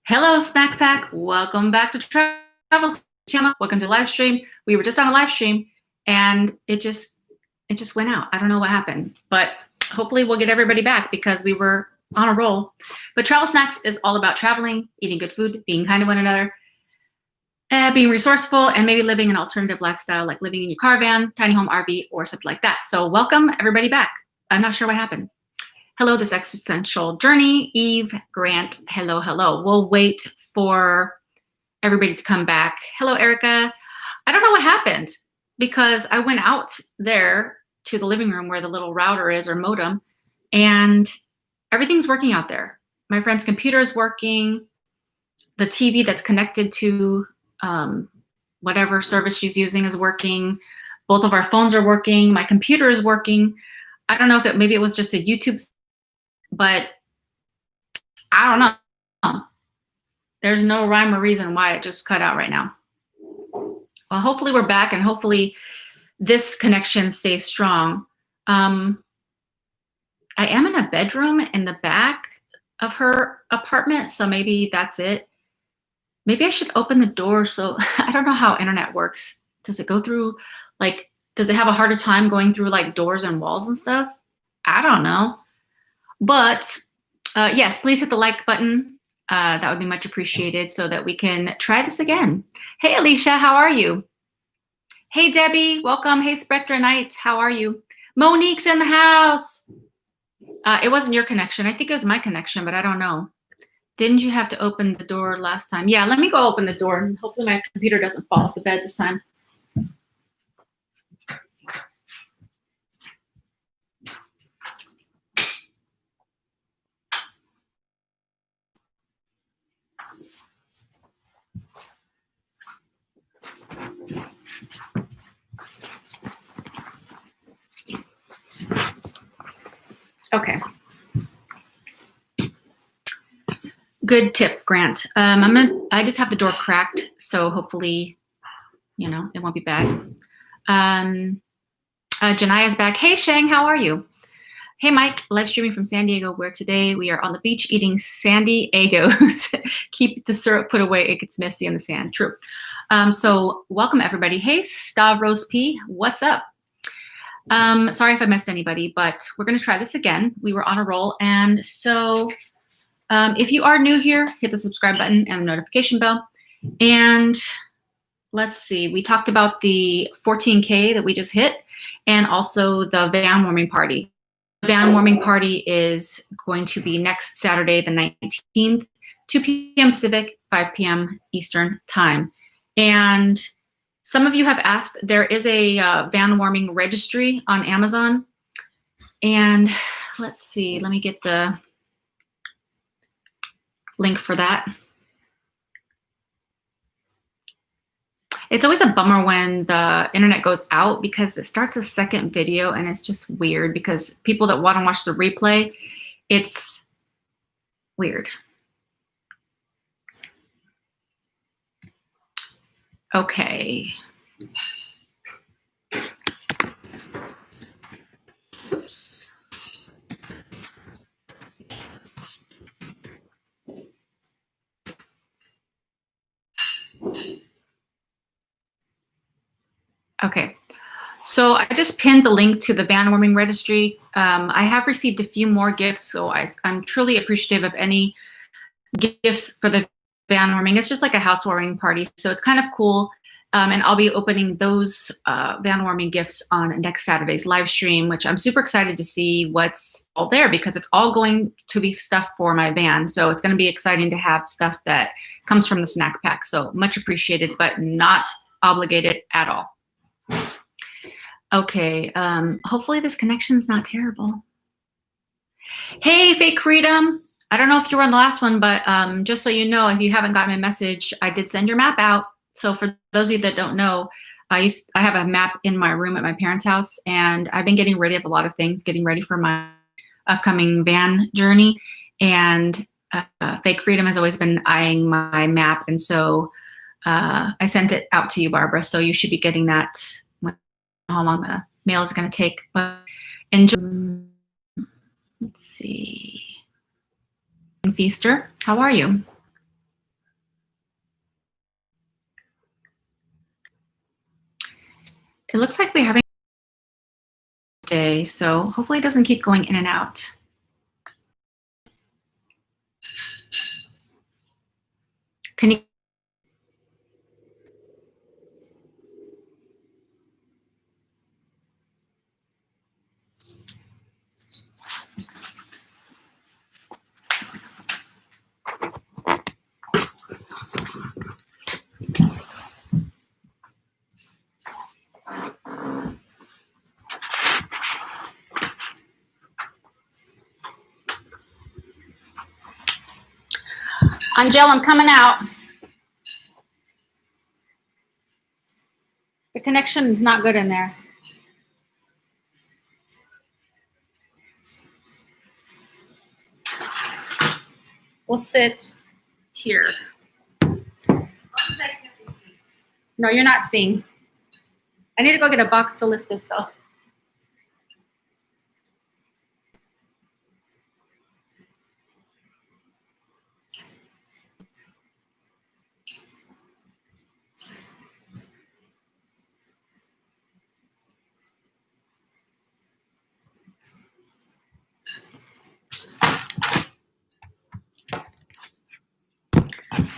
Hello, Snack Pack. Welcome back to Travel Channel. Welcome to live stream. We were just on a live stream and it just went out. I don't know what happened, but hopefully we'll get everybody back because we were on a roll. But Travel Snacks is all about traveling, eating good food, being kind to one another, being resourceful, and maybe living an alternative lifestyle like living in your caravan, tiny home, RV, or something like that. So welcome everybody back. I'm not sure what happened. Hello, this existential journey. Eve, Grant, hello, hello. We'll wait for everybody to come back. Hello, Erica. I don't know what happened because I went out there to the living room where the little router is or modem, and everything's working out there. My friend's computer is working. The TV that's connected to whatever service she's using is working. Both of our phones are working. My computer is working. I don't know if maybe it was just a YouTube, but I don't know. There's no rhyme or reason why it just cut out right now. Well, hopefully we're back and hopefully this connection stays strong. I am in a bedroom in the back of her apartment, so maybe that's it. Maybe I should open the door. So I don't know how internet works. Does it go through, like, does it have a harder time going through like doors and walls and stuff? I don't know. But yes, please hit the like button. That would be much appreciated so that we can try this again. Hey, Alicia, how are you? Hey, Debbie, welcome. Hey, Spectra Knight, how are you? Monique's in the house. It wasn't your connection. I think it was my connection, but I don't know. Didn't you have to open the door last time? Yeah, let me go open the door. Hopefully my computer doesn't fall off the bed this time. Okay. Good tip, Grant. I just have the door cracked, so hopefully, you know, it won't be bad. Jania's back. Hey, Shang, how are you? Hey, Mike, live streaming from San Diego, where today we are on the beach eating San Diegos. Keep the syrup put away, it gets messy in the sand. True. So welcome, everybody. Hey, Stavros P, what's up? Sorry if I missed anybody, but we're going to try this again. We were on a roll, and so if you are new here, hit the subscribe button and the notification bell. And let's see, we talked about the 14K that we just hit and also the van warming party. The van warming party is going to be next Saturday, the 19th, 2 p.m. Pacific, 5 p.m. Eastern time. And some of you have asked, there is a van warming registry on Amazon. And let's see, let me get the link for that. It's always a bummer when the internet goes out because it starts a second video and it's just weird because people that want to watch the replay, it's weird. Okay. Oops. Okay, so I just pinned the link to the van warming registry. I have received a few more gifts, so I'm truly appreciative of any gifts for the van warming. It's just like a housewarming party, so it's kind of cool. And I'll be opening those van warming gifts on next Saturday's live stream, which I'm super excited to see what's all there because it's all going to be stuff for my van. So it's going to be exciting to have stuff that comes from the snack pack. So much appreciated, but not obligated at all. Okay, hopefully this connection's not terrible. Hey, Fake Freedom. I don't know if you were on the last one, but just so you know, if you haven't gotten my message, I did send your map out. So for those of you that don't know, I have a map in my room at my parents' house, and I've been getting rid of a lot of things, getting ready for my upcoming van journey. And Fake Freedom has always been eyeing my map, and so I sent it out to you, Barbara. So you should be getting that. How long mail is going to take. But enjoy. Let's see. Feaster, how are you? It looks like we're having a day, so hopefully it doesn't keep going in and out. Can you? Angel, I'm coming out. The connection is not good in there. We'll sit here. No, you're not seeing. I need to go get a box to lift this though.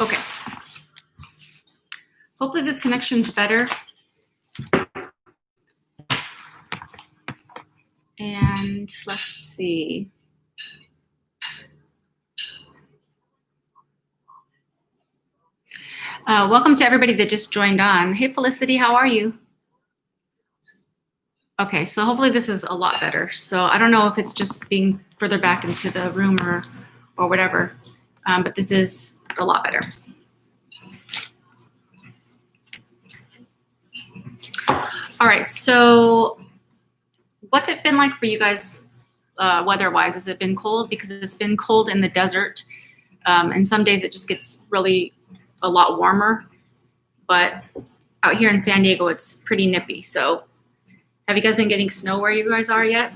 Okay. Hopefully this connection's better. And let's see. Welcome to everybody that just joined on. Hey, Felicity, how are you? Okay, so hopefully this is a lot better. So I don't know if it's just being further back into the room or whatever, but this is a lot better. All right, so what's it been like for you guys weather-wise? Has it been cold? Because it's been cold in the desert, and some days it just gets really a lot warmer, but out here in San Diego, it's pretty nippy. So have you guys been getting snow where you guys are yet?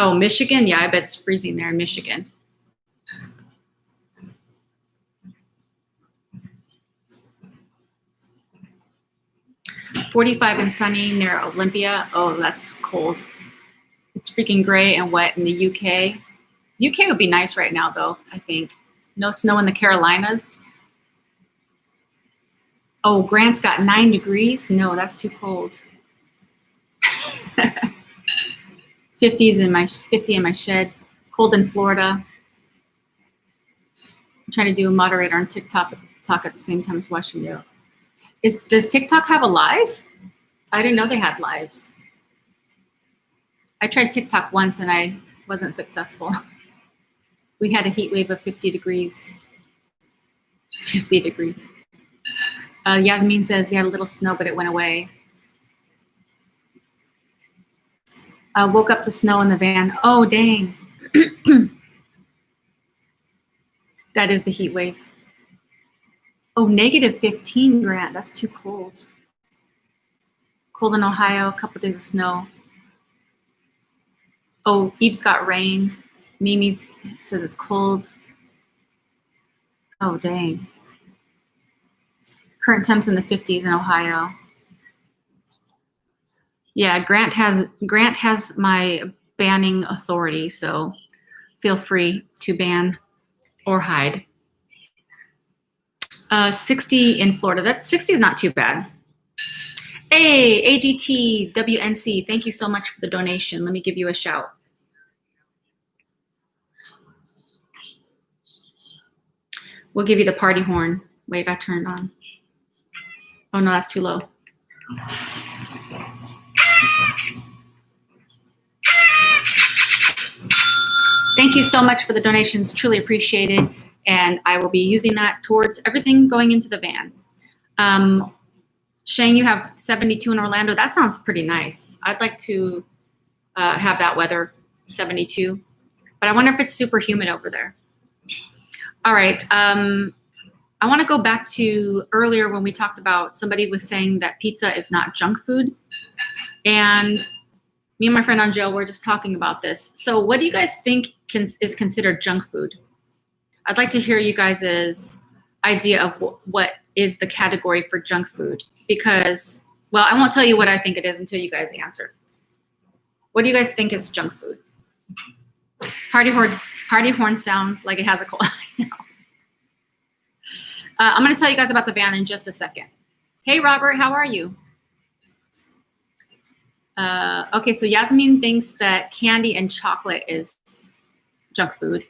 Oh, Michigan? Yeah, I bet it's freezing there in Michigan. .45 and sunny near Olympia. Oh, that's cold. It's freaking gray and wet in the UK. UK would be nice right now, though, I think. No snow in the Carolinas. Oh, Grant's got 9 degrees. No, that's too cold. 50 in my shed. Cold in Florida. I'm trying to do a moderator on TikTok at the same time as watching you. Does TikTok have a live? I didn't know they had lives. I tried TikTok once and I wasn't successful. We had a heat wave of 50 degrees. 50 degrees. Yasmin says we had a little snow, but it went away. Woke up to snow in the van. Oh, dang. That is the heat wave. Oh, -15, Grant. That's too cold. Cold in Ohio, a couple days of snow. Oh, Eve's got rain. Mimi says it's cold. Oh, dang. Current temps in the 50s in Ohio. Yeah, Grant has my banning authority, so feel free to ban or hide. 60 in Florida. That 60 is not too bad. Hey, AGT WNC, thank you so much for the donation. Let me give you a shout. We'll give you the party horn. Wait, I got turned on. Oh no, that's too low. Thank you so much for the donations, truly appreciated. And I will be using that towards everything going into the van. Shane, you have 72 in Orlando. That sounds pretty nice. I'd like to have that weather. 72. But I wonder if it's super humid over there. All right. I want to go back to earlier when we talked about somebody was saying that pizza is not junk food. And me and my friend Angel were just talking about this. So what do you guys think is considered junk food? I'd like to hear you guys' idea of what is the category for junk food. Because, well, I won't tell you what I think it is until you guys answer. What do you guys think is junk food? Party horn sounds like it has a cold. I'm going to tell you guys about the van in just a second. Hey, Robert, how are you? Okay, so Yasmin thinks that candy and chocolate is junk food.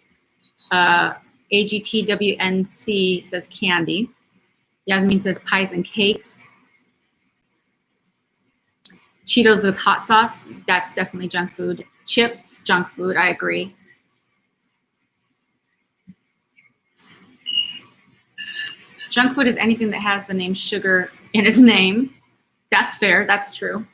AGTWNC says candy. Yasmin says pies and cakes. Cheetos with hot sauce, that's definitely junk food. Chips, junk food, I agree. Junk food is anything that has the name sugar in its name. That's fair, that's true.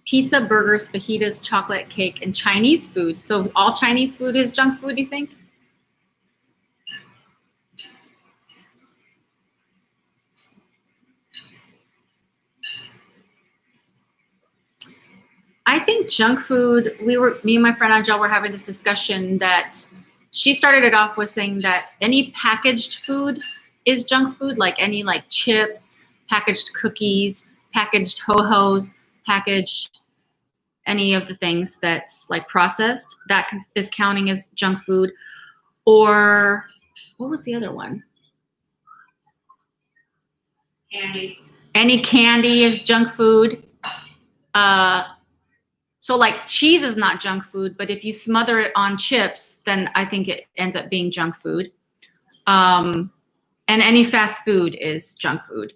Pizza, burgers, fajitas, chocolate, cake, and Chinese food. So all Chinese food is junk food, you think? I think junk food, me and my friend Angel were having this discussion that she started it off with saying that any packaged food is junk food, like any like chips, packaged cookies, packaged ho-hos, packaged any of the things that's like processed, that is counting as junk food. Or what was the other one? Candy. Any candy is junk food. So like cheese is not junk food, but if you smother it on chips, then I think it ends up being junk food. And any fast food is junk food,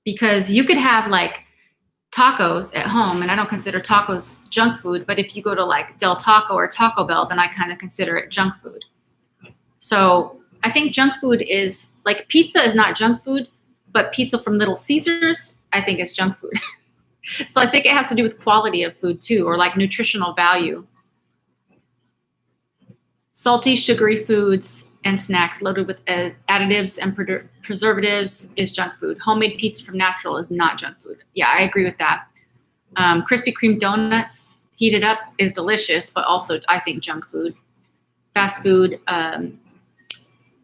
because you could have like tacos at home, and I don't consider tacos junk food, but if you go to like Del Taco or Taco Bell, then I kind of consider it junk food. So I think junk food is like pizza is not junk food, but pizza from Little Caesars, I think is junk food. So I think it has to do with quality of food too, or like nutritional value. Salty, sugary foods and snacks loaded with additives and preservatives is junk food. Homemade pizza from natural is not junk food. Yeah, I agree with that. Krispy Kreme donuts heated up is delicious, but also I think junk food. Fast food,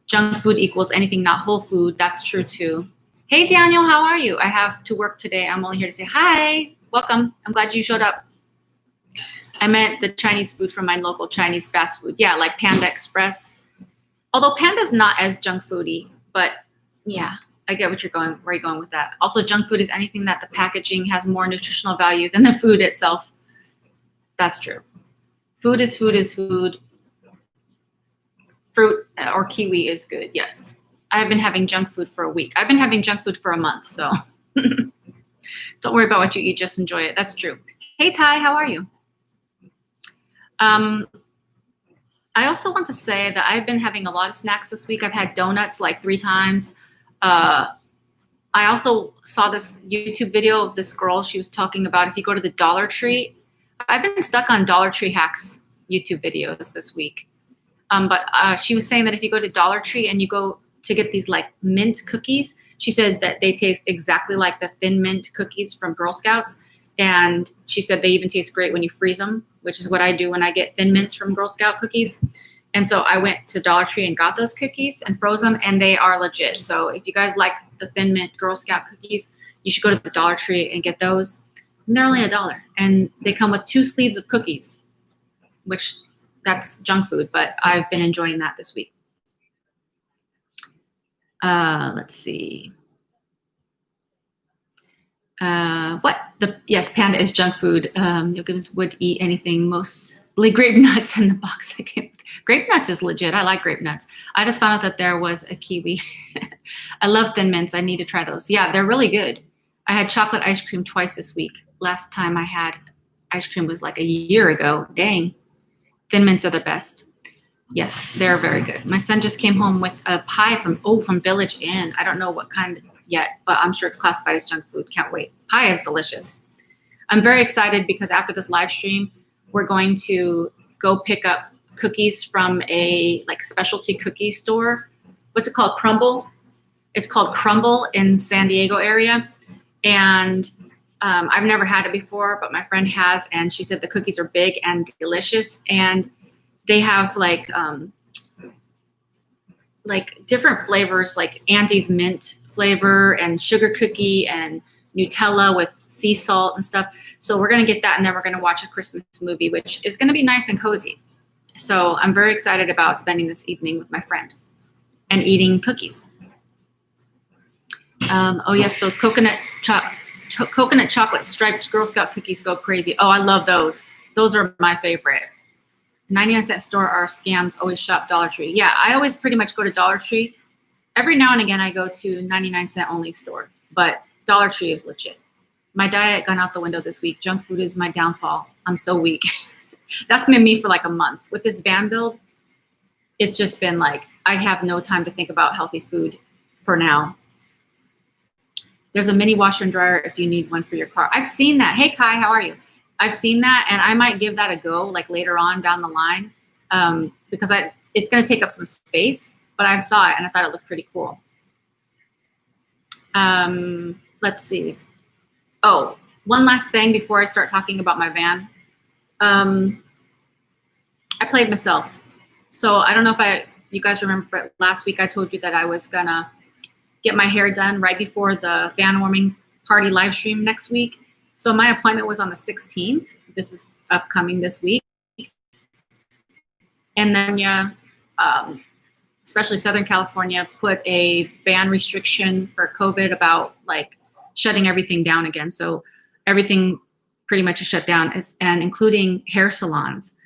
junk food equals anything not whole food. That's true too. Hey, Daniel, how are you? I have to work today. I'm only here to say hi. Welcome. I'm glad you showed up. I meant the Chinese food from my local Chinese fast food. Yeah, like Panda Express. Although Panda's not as junk foody, but yeah, I get what where you're going with that. Also, junk food is anything that the packaging has more nutritional value than the food itself. That's true. Food is food is food. Fruit or kiwi is good, yes. I've been having junk food for a week. I've been having junk food for a month, so don't worry about what you eat, just enjoy it. That's true. Hey, Ty, how are you? I also want to say that I've been having a lot of snacks this week. I've had donuts like 3 times. I also saw this YouTube video of this girl. She was talking about if you go to the Dollar Tree. I've been stuck on Dollar Tree hacks YouTube videos this week. But she was saying that if you go to Dollar Tree and you go to get these like mint cookies, she said that they taste exactly like the Thin Mint cookies from Girl Scouts. And she said they even taste great when you freeze them, which is what I do when I get Thin Mints from Girl Scout cookies. And so I went to Dollar Tree and got those cookies and froze them, and they are legit. So if you guys like the Thin Mint Girl Scout cookies, you should go to the Dollar Tree and get those. And they're only $1. And they come with 2 sleeves of cookies, which that's junk food, but I've been enjoying that this week. Let's see. Yes, Panda is junk food. Neil Gibbons would eat anything, mostly grape nuts in the box. Grape nuts is legit. I like grape nuts. I just found out that there was a kiwi. I love Thin Mints. I need to try those. Yeah, they're really good. I had chocolate ice cream twice this week. Last time I had ice cream was like a year ago. Dang. Thin Mints are the best. Yes, they're very good. My son just came home with a pie from Village Inn. I don't know what kind yet, but I'm sure it's classified as junk food. Can't wait. Pie is delicious. I'm very excited because after this live stream, we're going to go pick up cookies from a like specialty cookie store. What's it called? Crumble. It's called Crumble in San Diego area. And I've never had it before, but my friend has, and she said the cookies are big and delicious. And they have like different flavors, like Andes mint flavor and sugar cookie and Nutella with sea salt and stuff. So we're going to get that, and then we're going to watch a Christmas movie, which is going to be nice and cozy. So I'm very excited about spending this evening with my friend and eating cookies. Oh yes, those coconut chocolate striped Girl Scout cookies go crazy. Oh, I love those. Those are my favorite. 99-cent store are scams. Always shop Dollar Tree. Yeah, I always pretty much go to Dollar Tree. Every now and again, I go to 99-cent only store, but Dollar Tree is legit. My diet gone out the window this week. Junk food is my downfall. I'm so weak. That's been me for like a month. With this van build, it's just been like, I have no time to think about healthy food for now. There's a mini washer and dryer if you need one for your car. I've seen that. Hey, Kai, how are you? I've seen that, and I might give that a go like later on down the line because it's going to take up some space, but I saw it and I thought it looked pretty cool. Let's see. Oh, one last thing before I start talking about my van. I played myself. So I don't know if you guys remember, but last week I told you that I was going to get my hair done right before the van warming party live stream next week. So my appointment was on the 16th. This is upcoming this week. And then, especially Southern California, put a ban restriction for COVID about like shutting everything down again. So everything pretty much is shut down, and including hair salons.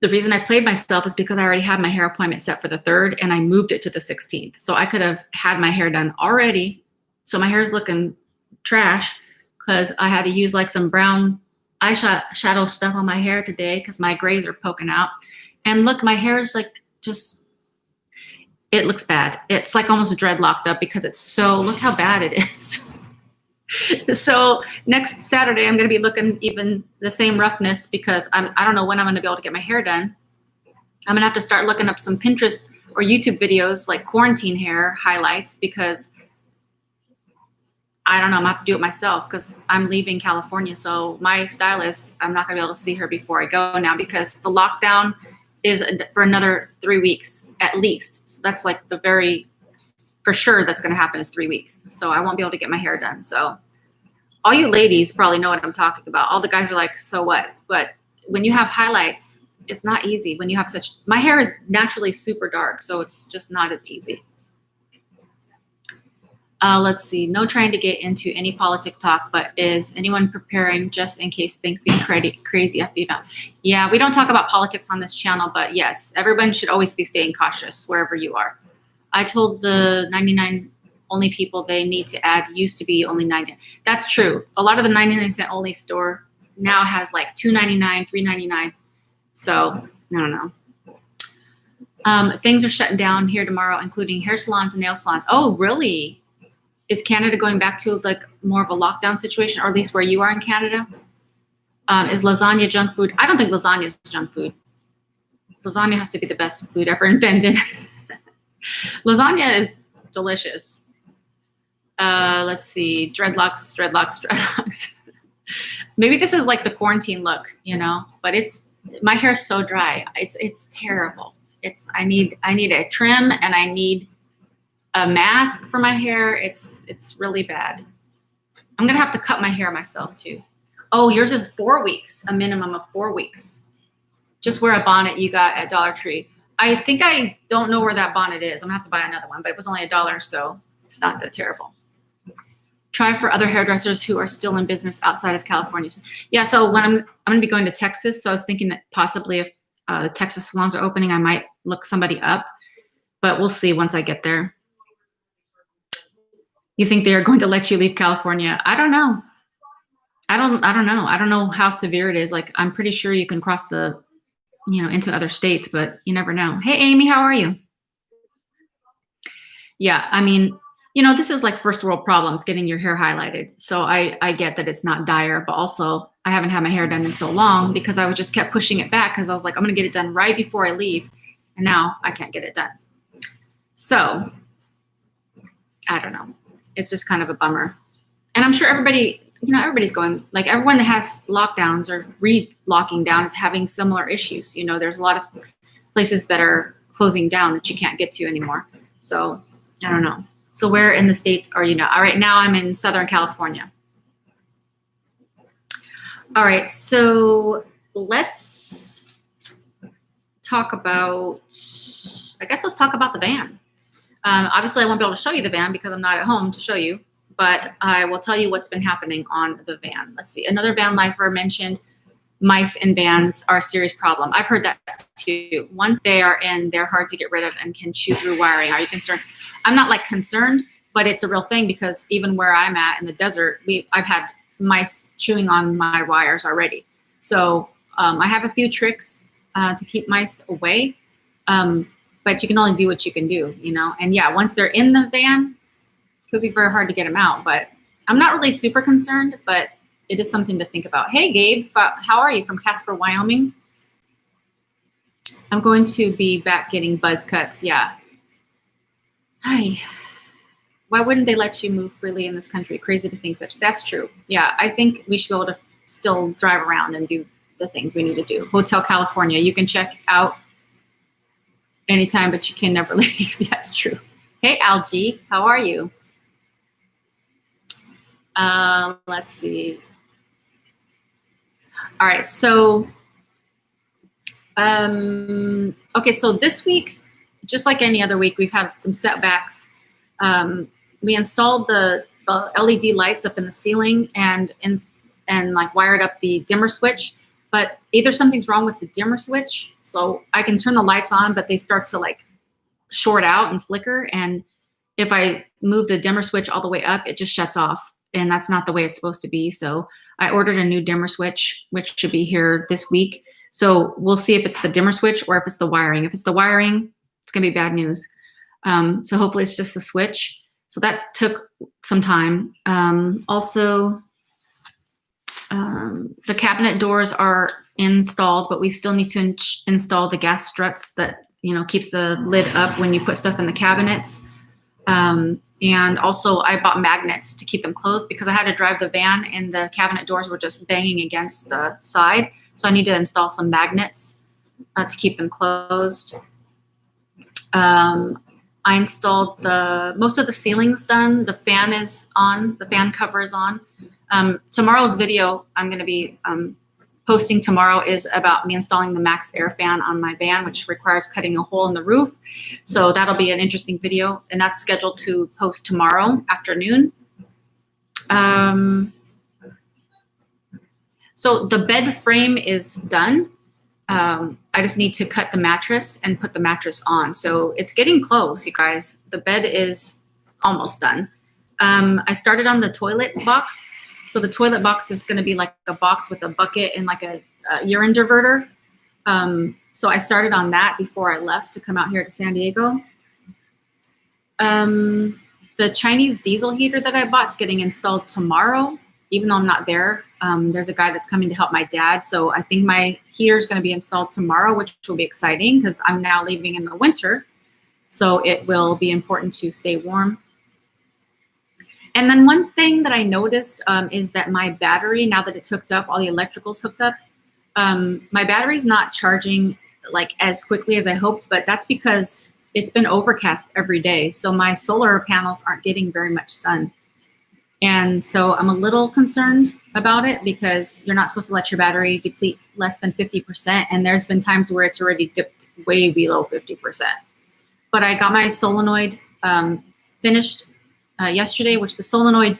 The reason I played myself is because I already had my hair appointment set for the 3rd, and I moved it to the 16th. So I could have had my hair done already. So my hair is looking trash because I had to use like some brown eyeshadow stuff on my hair today because my grays are poking out. And look, my hair is like it looks bad. It's like almost dreadlocked up because it's so, look how bad it is. So next Saturday, I'm going to be looking even the same roughness because I don't know when I'm going to be able to get my hair done. I'm going to have to start looking up some Pinterest or YouTube videos like quarantine hair highlights because I don't know, I'm going to have to do it myself because I'm leaving California. So my stylist, I'm not going to be able to see her before I go now because the lockdown is for another 3 weeks at least. So that's like for sure that's going to happen is 3 weeks. So I won't be able to get my hair done. So all you ladies probably know what I'm talking about. All the guys are like, so what? But when you have highlights, it's not easy when you have my hair is naturally super dark. So it's just not as easy. Let's see. No trying to get into any politic talk, but is anyone preparing just in case things get crazy after the event? Yeah, we don't talk about politics on this channel, but yes, everyone should always be staying cautious wherever you are. I told the 99 only people they need to add used to be only 90. That's true. A lot of the 99-cent only store now has like $2.99, $3.99. So I don't know. Things are shutting down here tomorrow, including hair salons and nail salons. Oh, really? Is Canada going back to like more of a lockdown situation, or at least where you are in Canada? Is lasagna junk food? I don't think lasagna is junk food. Lasagna has to be the best food ever invented. Lasagna is delicious. Let's see. Dreadlocks. Maybe this is like the quarantine look, but my hair is so dry. It's terrible. I need a trim and I need a mask for my hair. It's really bad. I'm going to have to cut my hair myself too. Oh, yours is 4 weeks, a minimum of 4 weeks. Just wear a bonnet you got at Dollar Tree. I think I don't know where that bonnet is. I'm gonna have to buy another one, but it was only $1, so it's not that terrible. Try for other hairdressers who are still in business outside of California. Yeah, so when I'm gonna be going to Texas, so I was thinking that possibly if the Texas salons are opening, I might look somebody up, but we'll see once I get there. You think they are going to let you leave California? I don't know. I don't know. I don't know how severe it is. Like, I'm pretty sure you can cross into other states, but you never know. Hey, Amy, how are you? Yeah, I mean, you know, this is like first world problems, getting your hair highlighted. So I get that it's not dire, but also I haven't had my hair done in so long because I just kept pushing it back because I was like, I'm going to get it done right before I leave. And now I can't get it done. So I don't know. It's just kind of a bummer. And I'm sure everybody, you know, everybody's going, like everyone that has lockdowns or re-locking down is having similar issues. You know, there's a lot of places that are closing down that you can't get to anymore. So I don't know. So where in the States are you now? All right, now I'm in Southern California. All right, so let's talk about, I guess let's talk about the van. Obviously, I won't be able to show you the van because I'm not at home to show you, but I will tell you what's been happening on the van. Let's see, another van lifer mentioned mice in vans are a serious problem. I've heard that too. Once they are in, they're hard to get rid of and can chew through wiring. Are you concerned? I'm not like concerned, but it's a real thing because even where I'm at in the desert, I've had mice chewing on my wires already. So I have a few tricks to keep mice away, but you can only do what you can do, you know? And yeah, once they're in the van, it could be very hard to get them out, but I'm not really super concerned, but it is something to think about. Hey, Gabe, how are you from Casper, Wyoming? I'm going to be back getting buzz cuts. Yeah. Hi. Why wouldn't they let you move freely in this country? Crazy to think such. That's true. Yeah, I think we should be able to still drive around and do the things we need to do. Hotel California, you can check out anytime, but you can never leave. Yeah, that's true. Hey, Algie, how are you? Let's see. All right, so, okay, so this week, just like any other week, we've had some setbacks. We installed the LED lights up in the ceiling and like wired up the dimmer switch, but either something's wrong with the dimmer switch, so I can turn the lights on, but they start to like short out and flicker, and if I move the dimmer switch all the way up, it just shuts off, and that's not the way it's supposed to be. So I ordered a new dimmer switch, which should be here this week. So we'll see if it's the dimmer switch or if it's the wiring. If it's the wiring, it's gonna be bad news. So hopefully it's just the switch. So that took some time. Also, the cabinet doors are installed, but we still need to install the gas struts that, you know, keeps the lid up when you put stuff in the cabinets. And also I bought magnets to keep them closed because I had to drive the van and the cabinet doors were just banging against the side. So I need to install some magnets to keep them closed. I installed most of the ceilings done. The fan is on, the fan cover is on. Tomorrow's video I'm gonna be posting tomorrow is about me installing the Max Air fan on my van, which requires cutting a hole in the roof. So that'll be an interesting video, and that's scheduled to post tomorrow afternoon. So the bed frame is done. I just need to cut the mattress and put the mattress on. So it's getting close, you guys. The bed is almost done. I started on the toilet box. So the toilet box is going to be like a box with a bucket and like a urine diverter. So I started on that before I left to come out here to San Diego. The Chinese diesel heater that I bought is getting installed tomorrow, even though I'm not there. There's a guy that's coming to help my dad. So I think my heater is going to be installed tomorrow, which will be exciting because I'm now leaving in the winter. So it will be important to stay warm. And then one thing that I noticed is that my battery, now that it's hooked up, all the electrical's hooked up, my battery's not charging like as quickly as I hoped, but that's because it's been overcast every day. So my solar panels aren't getting very much sun. And so I'm a little concerned about it because you're not supposed to let your battery deplete less than 50%. And there's been times where it's already dipped way below 50%. But I got my solenoid finished yesterday, which the solenoid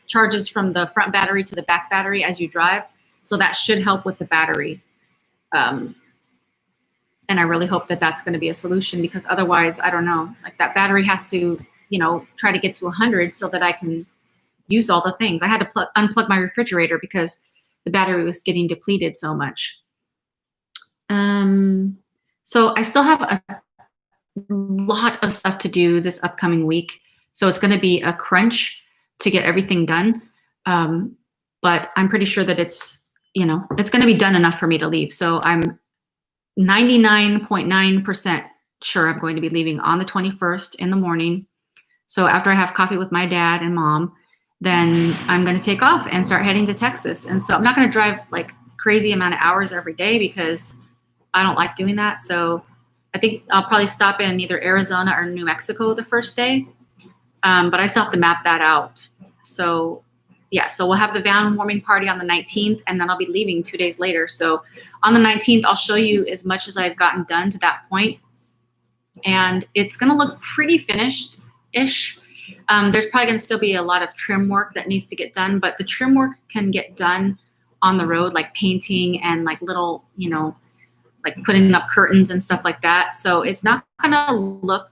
charges from the front battery to the back battery as you drive. So that should help with the battery. And I really hope that that's going to be a solution because otherwise, I don't know, like that battery has to, you know, try to get to 100 so that I can use all the things. I had to unplug my refrigerator because the battery was getting depleted so much. So I still have a lot of stuff to do this upcoming week. So it's going to be a crunch to get everything done. But I'm pretty sure that it's going to be done enough for me to leave. So I'm 99.9% sure I'm going to be leaving on the 21st in the morning. So after I have coffee with my dad and mom, then I'm going to take off and start heading to Texas. And so I'm not going to drive like crazy amount of hours every day because I don't like doing that. So I think I'll probably stop in either Arizona or New Mexico the first day. But I still have to map that out. So yeah, so we'll have the van warming party on the 19th, and then I'll be leaving 2 days later. So on the 19th, I'll show you as much as I've gotten done to that point. And it's going to look pretty finished-ish. There's probably going to still be a lot of trim work that needs to get done, but the trim work can get done on the road, like painting and like little, like putting up curtains and stuff like that. So it's not going to look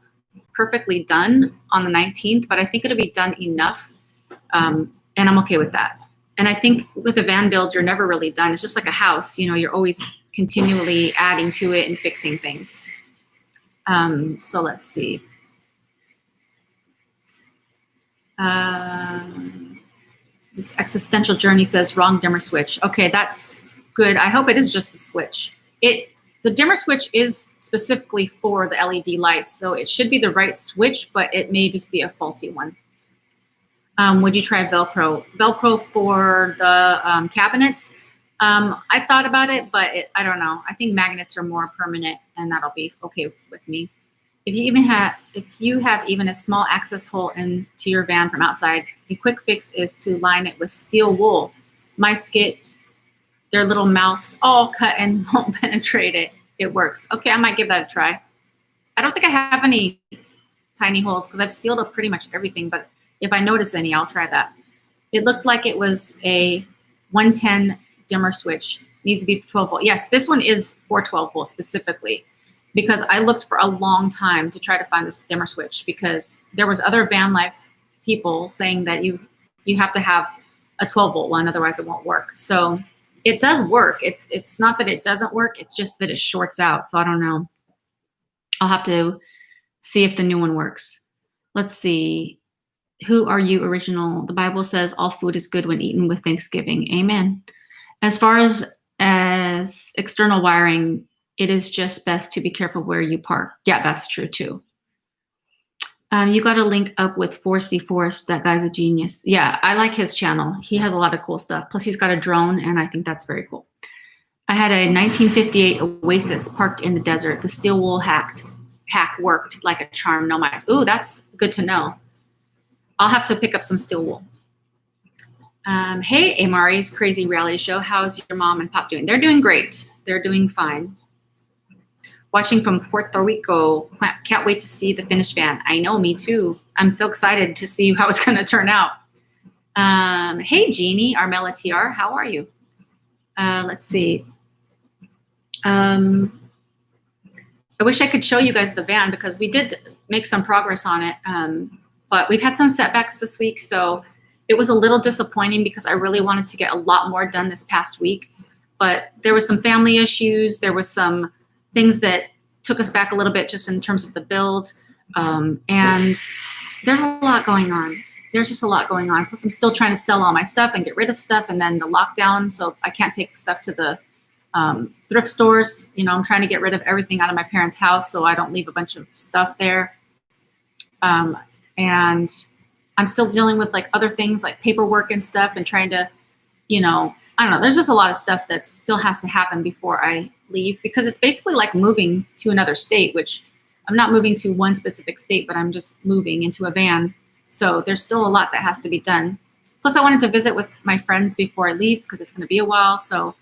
perfectly done on the 19th, but I think it'll be done enough. And I'm okay with that. And I think with a van build, you're never really done. It's just like a house, you're always continually adding to it and fixing things. So let's see. This existential journey says wrong dimmer switch. Okay, that's good. I hope it is just the switch. The dimmer switch is specifically for the LED lights, so it should be the right switch, but it may just be a faulty one. Would you try Velcro? Velcro for the cabinets? I thought about it, but I don't know. I think magnets are more permanent, and that'll be okay with me. If you have even a small access hole into your van from outside, a quick fix is to line it with steel wool. Mice get their little mouths all cut and won't penetrate it. It works. Okay, I might give that a try. I don't think I have any tiny holes because I've sealed up pretty much everything, but if I notice any, I'll try that. It looked like it was a 110 dimmer switch. Needs to be 12 volt. Yes, this one is for 12 volt specifically, because I looked for a long time to try to find this dimmer switch, because there was other van life people saying that you have to have a 12 volt one, otherwise it won't work. So it does work. It's not that it doesn't work, it's just that it shorts out. So I don't know. I'll have to see if the new one works. Let's see. Who are you original? The Bible says all food is good when eaten with thanksgiving. Amen. As far as external wiring, it is just best to be careful where you park. Yeah, that's true too. You got to link up with Foresty Forest. That guy's a genius. Yeah, I like his channel. He has a lot of cool stuff. Plus he's got a drone, and I think that's very cool. I had a 1958 Oasis parked in the desert. The steel wool hack worked like a charm. No mice. Ooh, that's good to know. I'll have to pick up some steel wool. Hey, Amari's Crazy Reality Show. How's your mom and pop doing? They're doing great. They're doing fine. Watching from Puerto Rico. Can't wait to see the finished van. I know, me too. I'm so excited to see how it's going to turn out. Hey, Jeannie, Armella TR. How are you? Let's see. I wish I could show you guys the van, because we did make some progress on it. But we've had some setbacks this week, so it was a little disappointing because I really wanted to get a lot more done this past week. But there was some family issues. There was some things that took us back a little bit just in terms of the build. And there's a lot going on. There's just a lot going on. Plus I'm still trying to sell all my stuff and get rid of stuff, and then the lockdown, so I can't take stuff to the thrift stores. I'm trying to get rid of everything out of my parents' house so I don't leave a bunch of stuff there. And I'm still dealing with like other things like paperwork and stuff, and trying to, I don't know, there's just a lot of stuff that still has to happen before I leave, because it's basically like moving to another state, which I'm not moving to one specific state, but I'm just moving into a van. So there's still a lot that has to be done. Plus I wanted to visit with my friends before I leave, because it's going to be a while. So,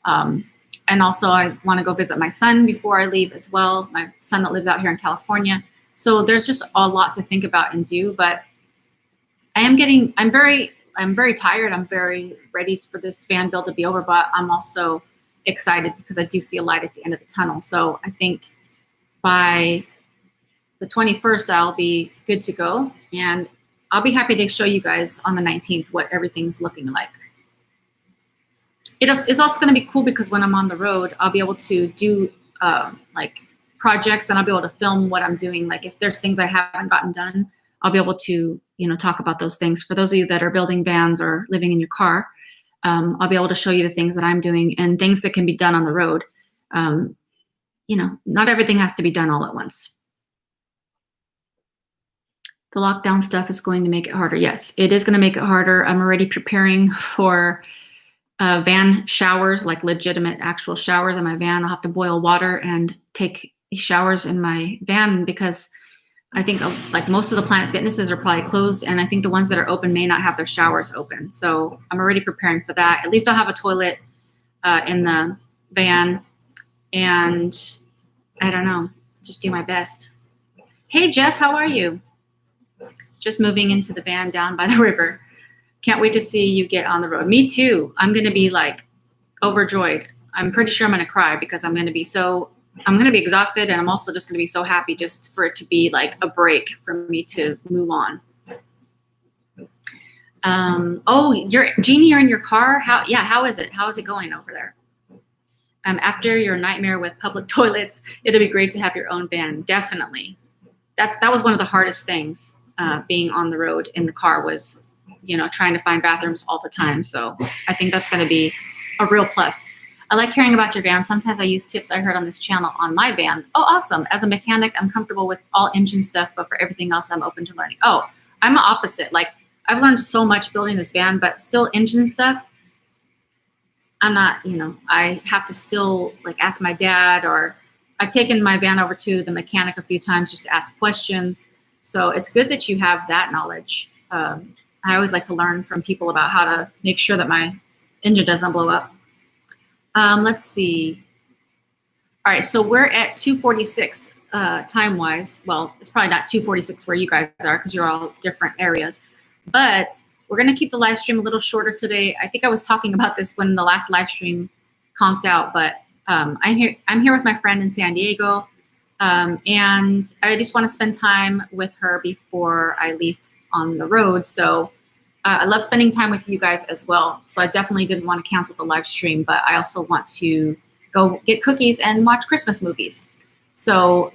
and also I want to go visit my son before I leave as well. My son that lives out here in California. So there's just a lot to think about and do, but I'm very tired. I'm very ready for this van build to be over, but I'm also excited because I do see a light at the end of the tunnel. So I think by the 21st, I'll be good to go, and I'll be happy to show you guys on the 19th what everything's looking like. It's also going to be cool because when I'm on the road, I'll be able to do like projects, and I'll be able to film what I'm doing. Like if there's things I haven't gotten done, I'll be able to, talk about those things. For those of you that are building vans or living in your car, I'll be able to show you the things that I'm doing and things that can be done on the road. Not everything has to be done all at once. The lockdown stuff is going to make it harder. Yes, it is going to make it harder. I'm already preparing for van showers, like legitimate actual showers in my van. I'll have to boil water and take showers in my van because I think like most of the Planet Fitnesses are probably closed, and I think the ones that are open may not have their showers open. So I'm already preparing for that. At least I'll have a toilet in the van, and I don't know, just do my best. Hey, Jeff, how are you? Just moving into the van down by the river. Can't wait to see you get on the road. Me too. I'm going to be like overjoyed. I'm pretty sure I'm going to cry because I'm going to be exhausted, and I'm also just going to be so happy just for it to be like a break for me to move on. Jeannie, you're in your car. How is it? How is it going over there? After your nightmare with public toilets, it'll be great to have your own van. Definitely. That was one of the hardest things being on the road in the car was, trying to find bathrooms all the time. So I think that's going to be a real plus. I like hearing about your van. Sometimes I use tips I heard on this channel on my van. Oh, awesome. As a mechanic, I'm comfortable with all engine stuff, but for everything else, I'm open to learning. Oh, I'm the opposite. Like I've learned so much building this van, but still engine stuff, I'm not, I have to still like ask my dad, or I've taken my van over to the mechanic a few times just to ask questions. So it's good that you have that knowledge. I always like to learn from people about how to make sure that my engine doesn't blow up. Let's see. All right, so we're at 2:46 time-wise. Well, it's probably not 2:46 where you guys are because you're all different areas. But we're going to keep the live stream a little shorter today. I think I was talking about this when the last live stream conked out, but I'm here with my friend in San Diego, and I just want to spend time with her before I leave on the road. So I love spending time with you guys as well. So I definitely didn't want to cancel the live stream, but I also want to go get cookies and watch Christmas movies. So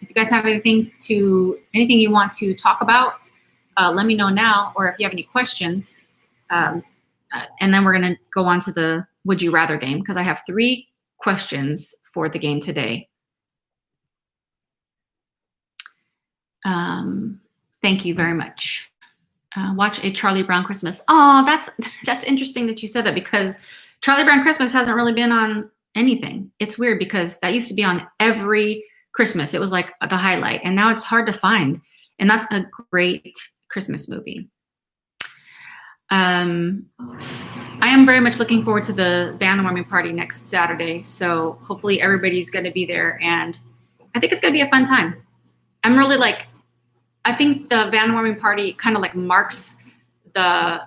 if you guys have anything you want to talk about, let me know now, or if you have any questions. And then we're going to go on to the Would You Rather game, because I have 3 questions for the game today. Thank you very much. Watch a Charlie Brown Christmas. Oh, that's interesting that you said that, because Charlie Brown Christmas hasn't really been on anything. It's weird because that used to be on every Christmas. It was like the highlight, and now it's hard to find. And that's a great Christmas movie. I am very much looking forward to the van warming party next Saturday. So hopefully everybody's going to be there, and I think it's going to be a fun time. I'm really I think the van warming party kind of like marks the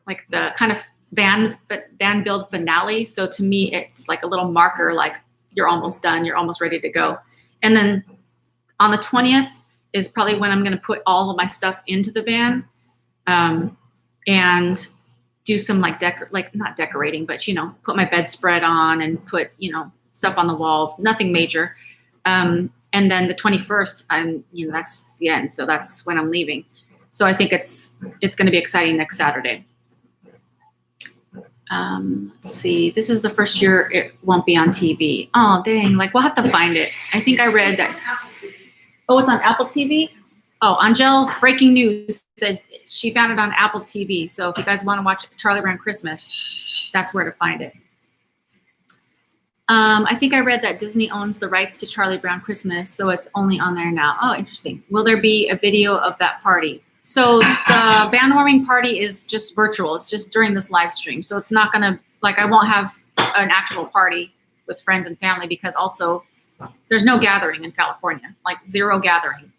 kind of van build finale. So to me, it's like a little marker, like you're almost done, you're almost ready to go. And then on the 20th is probably when I'm going to put all of my stuff into the van, and do some not decorating, but put my bedspread on and put stuff on the walls. Nothing major. And then the 21st, that's the end. So that's when I'm leaving. So I think it's going to be exciting next Saturday. Let's see. This is the first year it won't be on TV. Oh, dang. We'll have to find it. I think I read that. Oh, it's on Apple TV? Oh, Angel's breaking news said she found it on Apple TV. So if you guys want to watch Charlie Brown Christmas, that's where to find it. I think I read that Disney owns the rights to Charlie Brown Christmas, so it's only on there now. Oh, interesting. Will there be a video of that party? So the van warming party is just virtual. It's just during this live stream. So it's not going to, I won't have an actual party with friends and family, because also there's no gathering in California, zero gathering.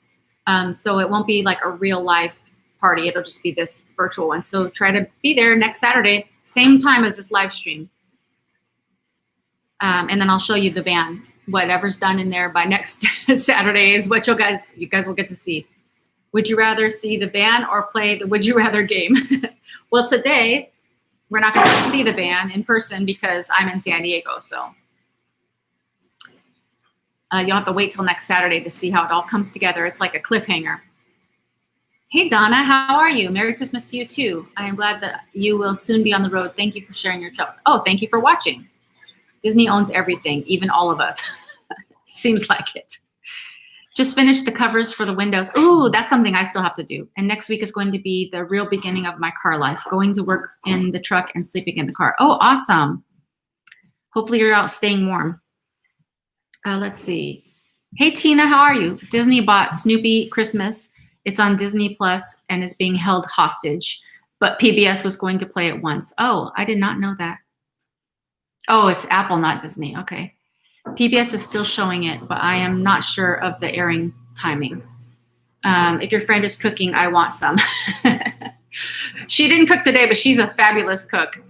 So it won't be like a real life party. It'll just be this virtual one. So try to be there next Saturday, same time as this live stream. And then I'll show you the van. Whatever's done in there by next Saturday is what you guys will get to see. Would you rather see the van or play the Would You Rather game? Well, today we're not going to see the van in person because I'm in San Diego. So you'll have to wait till next Saturday to see how it all comes together. It's like a cliffhanger. Hey, Donna, how are you? Merry Christmas to you too. I am glad that you will soon be on the road. Thank you for sharing your travels. Oh, thank you for watching. Disney owns everything, even all of us. Seems like it. Just finished the covers for the windows. Ooh, that's something I still have to do. And next week is going to be the real beginning of my car life, going to work in the truck and sleeping in the car. Oh, awesome. Hopefully you're out staying warm. Let's see. Hey, Tina, how are you? Disney bought Snoopy Christmas. It's on Disney Plus and is being held hostage, but PBS was going to play it once. Oh, I did not know that. Oh, it's Apple, not Disney. Okay. PBS is still showing it, but I am not sure of the airing timing. If your friend is cooking, I want some. She didn't cook today, but she's a fabulous cook.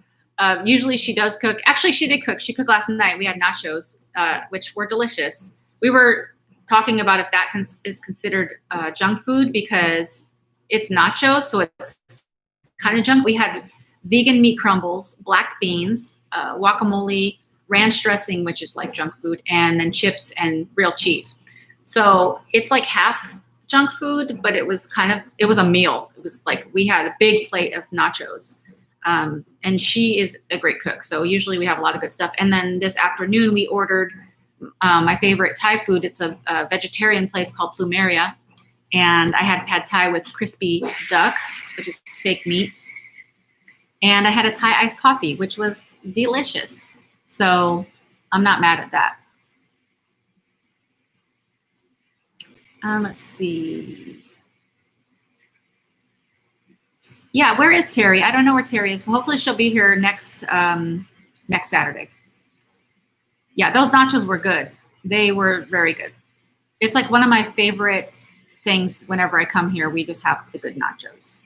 Usually she does cook. Actually, she did cook. She cooked last night. We had nachos, which were delicious. We were talking about if that is considered junk food because it's nachos, so it's kind of junk. We had vegan meat crumbles, black beans, guacamole, ranch dressing, which is like junk food, and then chips and real cheese. So it's like half junk food, but it was a meal. It was like we had a big plate of nachos. And she is a great cook. So usually we have a lot of good stuff. And then this afternoon we ordered my favorite Thai food. It's a vegetarian place called Plumeria. And I had pad Thai with crispy duck, which is fake meat. And I had a Thai iced coffee, which was delicious. So I'm not mad at that. Let's see. Yeah, where is Terry? I don't know where Terry is, but hopefully she'll be here next Saturday. Yeah, those nachos were good. They were very good. It's like one of my favorite things whenever I come here. We just have the good nachos.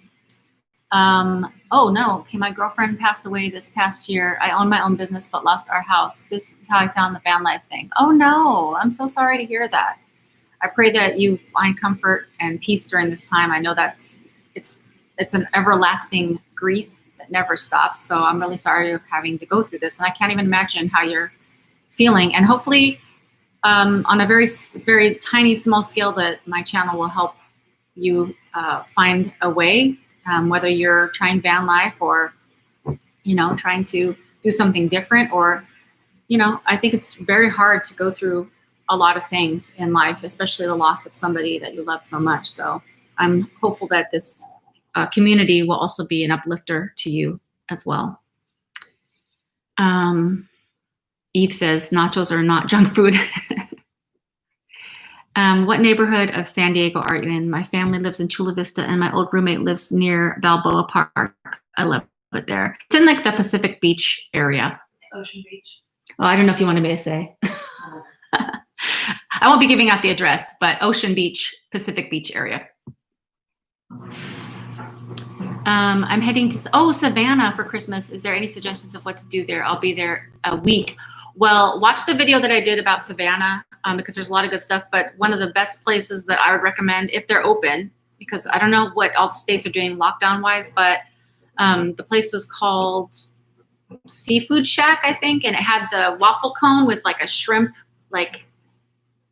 Oh no, okay, my girlfriend passed away this past year. I own my own business but lost our house. This is how I found the van life thing. Oh no, I'm so sorry to hear that. I pray that you find comfort and peace during this time. I know it's an everlasting grief that never stops. So I'm really sorry of having to go through this. And I can't even imagine how you're feeling. And hopefully on a very, very tiny, small scale that my channel will help you find a way, whether you're trying van life or, trying to do something different or, I think it's very hard to go through a lot of things in life, especially the loss of somebody that you love so much. So I'm hopeful that this community will also be an uplifter to you as well. Eve says, nachos are not junk food. What neighborhood of San Diego are you in? My family lives in Chula Vista and my old roommate lives near Balboa Park. I love it there. It's in like the Pacific Beach area. Ocean Beach. Oh, I don't know if you wanted me to say. I won't be giving out the address, but Ocean Beach, Pacific Beach area. I'm heading to, Savannah for Christmas. Is there any suggestions of what to do there? I'll be there a week. Well, watch the video that I did about Savannah because there's a lot of good stuff. But one of the best places that I would recommend if they're open, because I don't know what all the states are doing lockdown wise, but the place was called Seafood Shack, I think. And it had the waffle cone with like a shrimp, like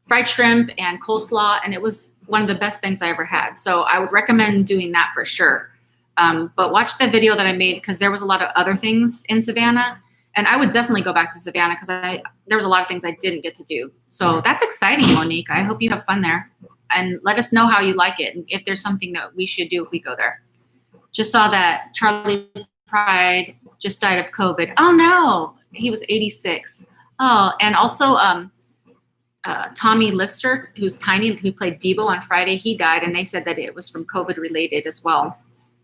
fried shrimp and coleslaw. And it was one of the best things I ever had. So I would recommend doing that for sure. But watch the video that I made because there was a lot of other things in Savannah. And I would definitely go back to Savannah because there was a lot of things I didn't get to do. So that's exciting, Monique. I hope you have fun there. And let us know how you like it and if there's something that we should do if we go there. Just saw that Charlie Pride just died of COVID. Oh, no. He was 86. Oh, and also Tommy Lister, who's tiny, who played Debo on Friday, he died. And they said that it was from COVID related as well.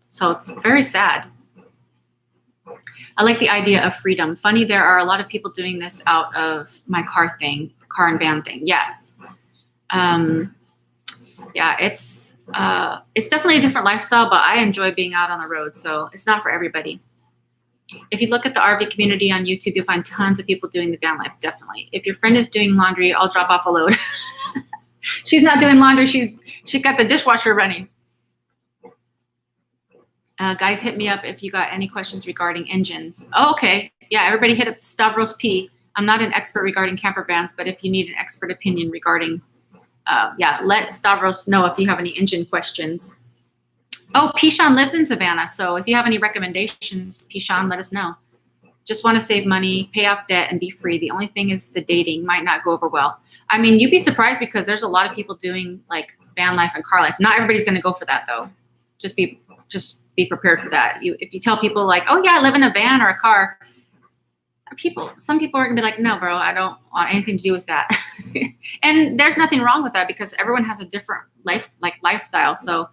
So it's very sad. I like the idea of freedom. Funny, there are a lot of people doing this out of my car and van thing. Yes. Yeah, it's definitely a different lifestyle, but I enjoy being out on the road. So it's not for everybody. If you look at the RV community on YouTube, you'll find tons of people doing the van life, definitely. If your friend is doing laundry, I'll drop off a load. She's not doing laundry. She got the dishwasher running. Guys, hit me up if you got any questions regarding engines. Oh, okay. Yeah, everybody hit up Stavros P. I'm not an expert regarding camper vans, but if you need an expert opinion regarding, let Stavros know if you have any engine questions. Oh, Pishan lives in Savannah. So if you have any recommendations, Pishan, let us know. Just want to save money, pay off debt, and be free. The only thing is the dating might not go over well. I mean, you'd be surprised because there's a lot of people doing like van life and car life. Not everybody's going to go for that though. Just be prepared for that. If you tell people like, oh yeah, I live in a van or a car, some people are gonna be like, no, bro, I don't want anything to do with that. And there's nothing wrong with that because everyone has a different lifestyle. So,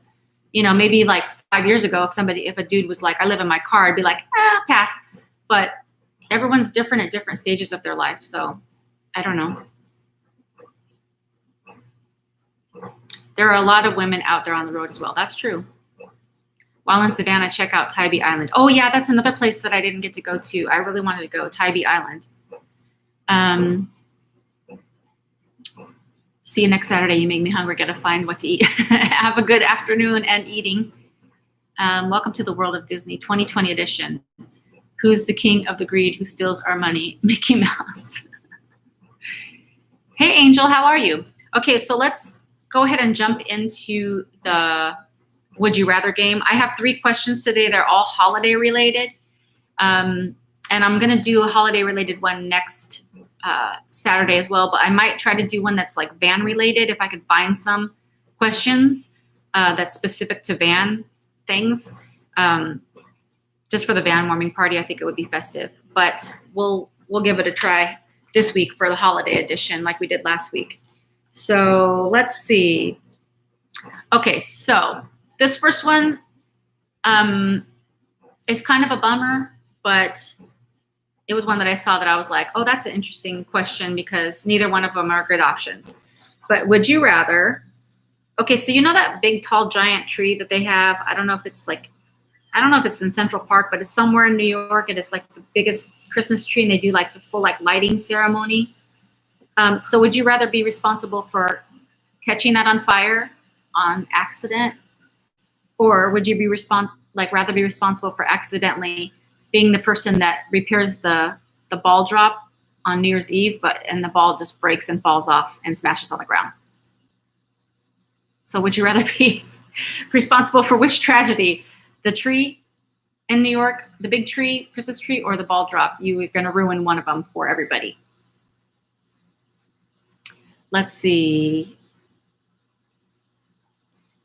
maybe like 5 years ago, if a dude was like, I live in my car, I'd be like, pass. But everyone's different at different stages of their life. So I don't know. There are a lot of women out there on the road as well. That's true. While in Savannah, check out Tybee Island. Oh yeah, that's another place that I didn't get to go to. I really wanted to go, Tybee Island. See you next Saturday. You make me hungry. Gotta find what to eat. Have a good afternoon and eating. Welcome to the world of Disney 2020 edition. Who's the king of the greed who steals our money? Mickey Mouse. Hey, Angel, how are you? Okay, so let's go ahead and jump into the Would You Rather game. I have 3 questions today. They're all holiday related. And I'm going to do a holiday related one next Saturday as well. But I might try to do one that's like van related if I could find some questions that's specific to van things. Just for the van warming party, I think it would be festive. But we'll give it a try this week for the holiday edition like we did last week. So let's see. Okay, so this first one is kind of a bummer, but it was one that I saw that I was like, oh, that's an interesting question because neither one of them are good options. But would you rather, okay, so that big, tall, giant tree that they have? I don't know if it's in Central Park, but it's somewhere in New York, and it's like the biggest Christmas tree, and they do like the full like lighting ceremony. So would you rather be responsible for catching that on fire on accident, or would you be rather be responsible for accidentally being the person that repairs the ball drop on New Year's Eve, and the ball just breaks and falls off and smashes on the ground? So would you rather be responsible for which tragedy? The tree in New York, the big tree, Christmas tree, or the ball drop? You are going to ruin one of them for everybody. Let's see.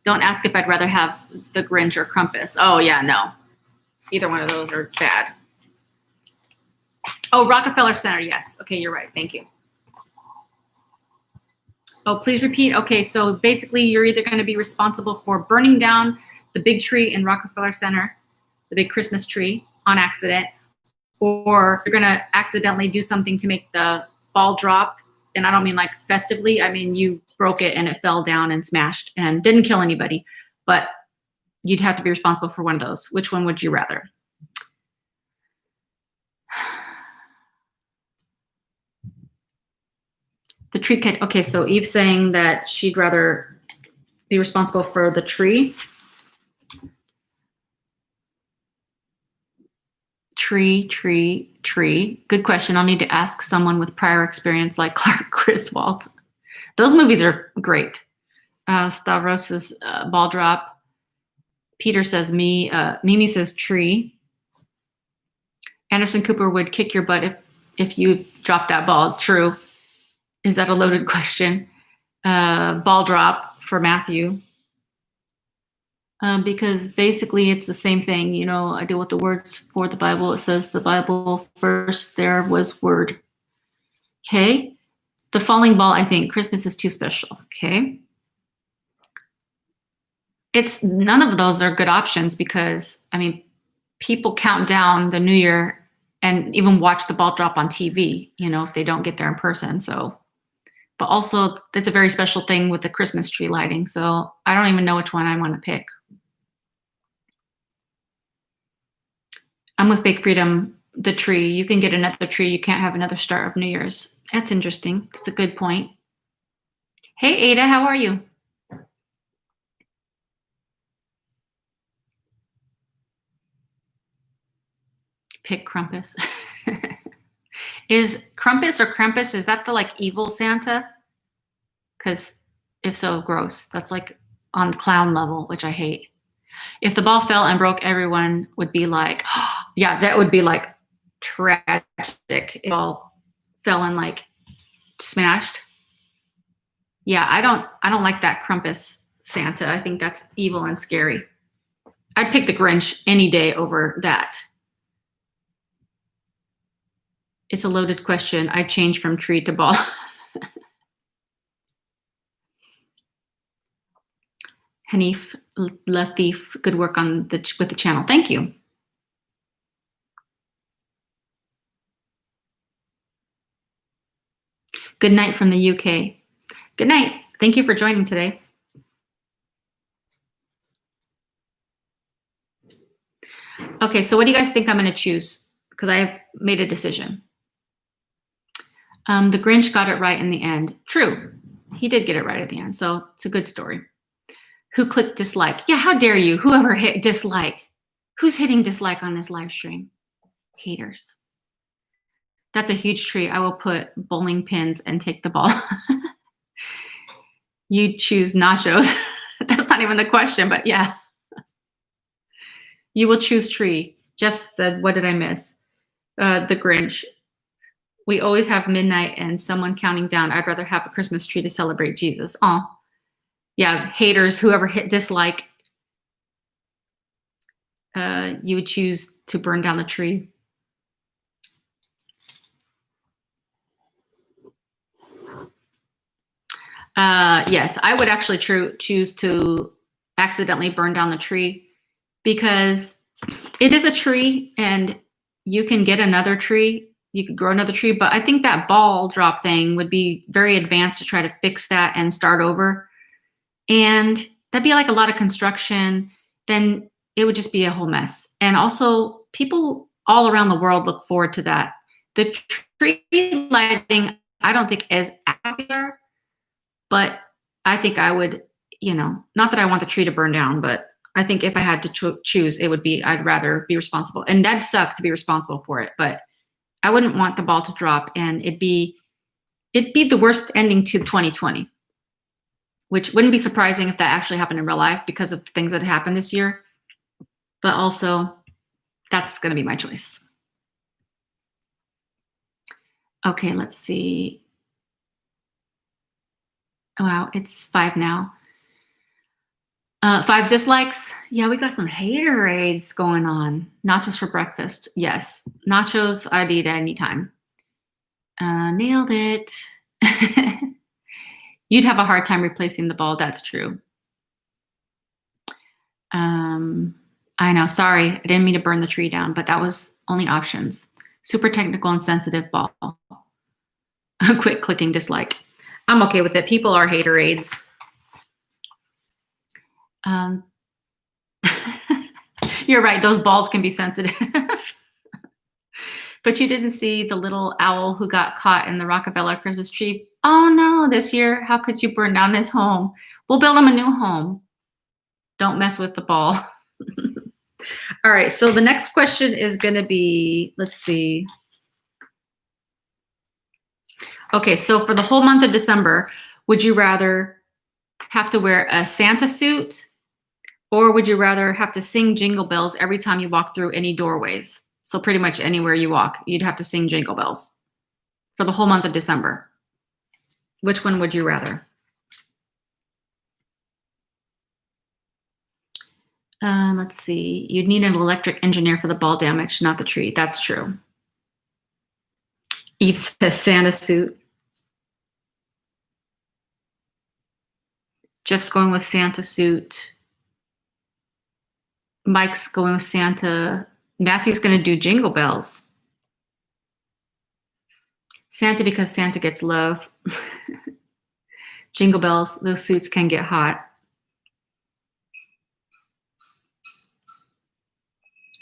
Don't ask if I'd rather have the Grinch or Krampus. Oh, yeah, no. Either one of those are bad. Oh, Rockefeller Center, yes. Okay, you're right. Thank you. Oh, please repeat. Okay, so basically you're either going to be responsible for burning down the big tree in Rockefeller Center, the big Christmas tree, on accident, or you're going to accidentally do something to make the ball drop. And I don't mean like festively. I mean, you broke it and it fell down and smashed and didn't kill anybody, but you'd have to be responsible for one of those. Which one would you rather? The tree can, okay, so Eve's saying that she'd rather be responsible for the tree. Tree. Good question. I'll need to ask someone with prior experience like Clark Griswold. Those movies are great. Stavros's ball drop. Peter says me. Mimi says tree. Anderson Cooper would kick your butt if you dropped that ball. True. Is that a loaded question? Ball drop for Matthew. Because basically it's the same thing. I deal with the words for the Bible. It says the Bible first, there was word. Okay. The falling ball, I think Christmas is too special. Okay. None of those are good options because, people count down the new year and even watch the ball drop on TV, if they don't get there in person. So, but also that's a very special thing with the Christmas tree lighting. So I don't even know which one I want to pick. I'm with Fake Freedom, the tree. You can get another tree. You can't have another Star of New Year's. That's interesting. That's a good point. Hey, Ada, how are you? Pick Krampus. Is Krampus or Krampus, is that the evil Santa? Because if so, gross. That's like on clown level, which I hate. If the ball fell and broke, everyone would be like, oh, yeah, that would be like tragic. If the ball fell and like smashed. Yeah, I don't like that Krampus Santa. I think that's evil and scary. I'd pick the Grinch any day over that. It's a loaded question. I change from tree to ball. Hanif Latif, good work on with the channel. Thank you. Good night from the UK. Good night. Thank you for joining today. Okay, so what do you guys think I'm going to choose? Because I have made a decision. The Grinch got it right in the end. True. He did get it right at the end, so it's a good story. Who clicked dislike? Yeah, how dare you? Whoever hit dislike. Who's hitting dislike on this live stream? Haters. That's a huge tree. I will put bowling pins and take the ball. You choose nachos. That's not even the question, but yeah. You will choose tree. Jeff said, what did I miss? The Grinch. We always have midnight and someone counting down. I'd rather have a Christmas tree to celebrate Jesus. Oh, yeah, haters, whoever hit dislike, you would choose to burn down the tree. Yes, I would actually choose to accidentally burn down the tree because it is a tree and you can get another tree. You could grow another tree, but I think that ball drop thing would be very advanced to try to fix that and start over. And that'd be like a lot of construction. Then it would just be a whole mess. And also people all around the world look forward to that. The tree lighting, I don't think is popular, but I think I would, not that I want the tree to burn down, but I think if I had to choose, it would be, I'd rather be responsible. And that'd suck to be responsible for it, but I wouldn't want the ball to drop and it'd be the worst ending to 2020, which wouldn't be surprising if that actually happened in real life because of things that happened this year. But also, that's going to be my choice. Okay, let's see. Wow, it's 5 now. 5 dislikes. Yeah, we got some haterades going on. Nachos for breakfast. Yes, nachos I'd eat anytime. Nailed it. You'd have a hard time replacing the ball. That's true. I know. Sorry, I didn't mean to burn the tree down, but that was only options. Super technical and sensitive ball. Quit clicking dislike. I'm okay with it. People are haterades. You're right. Those balls can be sensitive. But you didn't see the little owl who got caught in the Rockefeller Christmas tree. Oh no, this year, how could you burn down his home? We'll build him a new home. Don't mess with the ball. All right, so the next question is gonna be, let's see. Okay, so for the whole month of December, would you rather have to wear a Santa suit or would you rather have to sing Jingle Bells every time you walk through any doorways? So pretty much anywhere you walk, you'd have to sing Jingle Bells for the whole month of December. Which one would you rather? Let's see. You'd need an electric engineer for the ball damage, not the tree. That's true. Eve says Santa suit. Jeff's going with Santa suit. Mike's going with Santa. Matthew's going to do Jingle Bells. Santa because Santa gets love. Jingle Bells, those suits can get hot.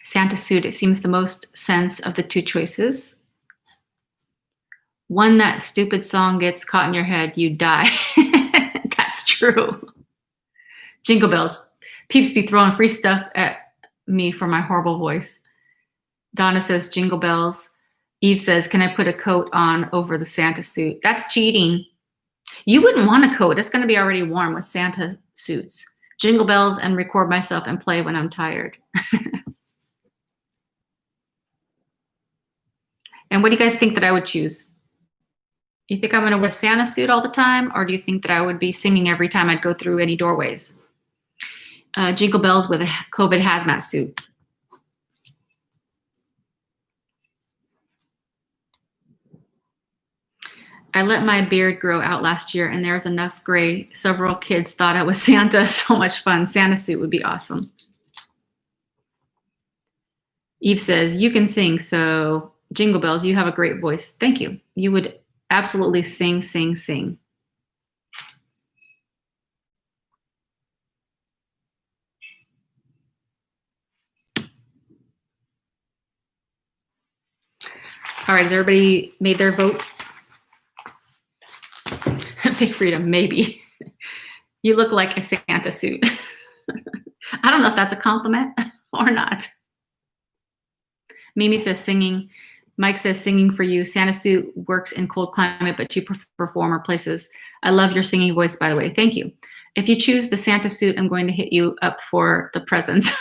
Santa suit, it seems the most sense of the two choices. One, that stupid song gets caught in your head, you die. That's true. Jingle Bells. Peeps be throwing free stuff at me for my horrible voice. Donna says Jingle Bells. Eve says, can I put a coat on over the Santa suit? That's cheating. You wouldn't want a coat. It's going to be already warm with Santa suits. Jingle bells and record myself and play when I'm tired. And what do you guys think that I would choose? You think I'm going to wear a Santa suit all the time, or do you think that I would be singing every time I'd go through any doorways? Jingle bells with a COVID hazmat suit. I let my beard grow out last year, and there was enough gray. Several kids thought I was Santa. So much fun. Santa suit would be awesome. Eve says, you can sing, so Jingle bells, you have a great voice. Thank you. You would absolutely sing, sing, sing. All right, has everybody made their vote? Fake freedom, maybe. You look like a Santa suit. I don't know if that's a compliment or not. Mimi says singing. Mike says singing for you. Santa suit works in cold climate, but you prefer warmer places. I love your singing voice, by the way. Thank you. If you choose the Santa suit, I'm going to hit you up for the presents.